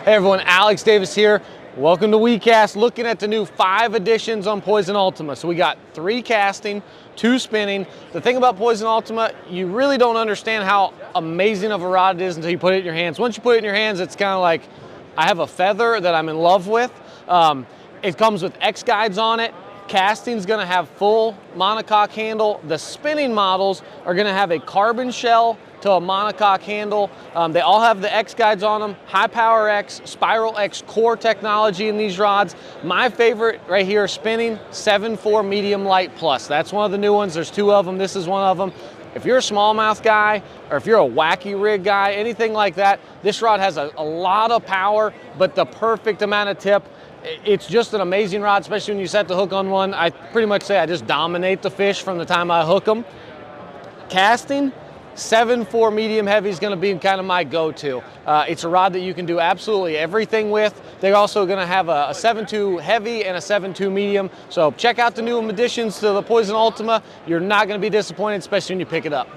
Hey everyone, Alex Davis here. Welcome to WeCast, looking at the new 5 editions on Poison Ultima. So we got 3 casting, 2 spinning. The thing about Poison Ultima, you really don't understand how amazing of a rod it is until you put it in your hands. Once you put it in your hands, it's kind of like, I have a feather that I'm in love with. It comes with X guides on it. Casting's gonna have full monocoque handle. The spinning models are gonna have a carbon shell to a monocoque handle. They all have the X guides on them, high power X, spiral X core technology in these rods. My favorite right here, spinning 7.4 medium light plus. That's one of the new ones. There's 2 of them. This is one of them. If you're a smallmouth guy, or if you're a wacky rig guy, anything like that, this rod has a lot of power, but the perfect amount of tip. It's just an amazing rod, especially when you set the hook on one. I pretty much say I just dominate the fish from the time I hook them. Casting, 7.4 medium heavy is going to be kind of my go-to. It's a rod that you can do absolutely everything with. They're also going to have a 7.2 heavy and a 7.2 medium. So check out the new additions to the Poison Ultima. You're not going to be disappointed, especially when you pick it up.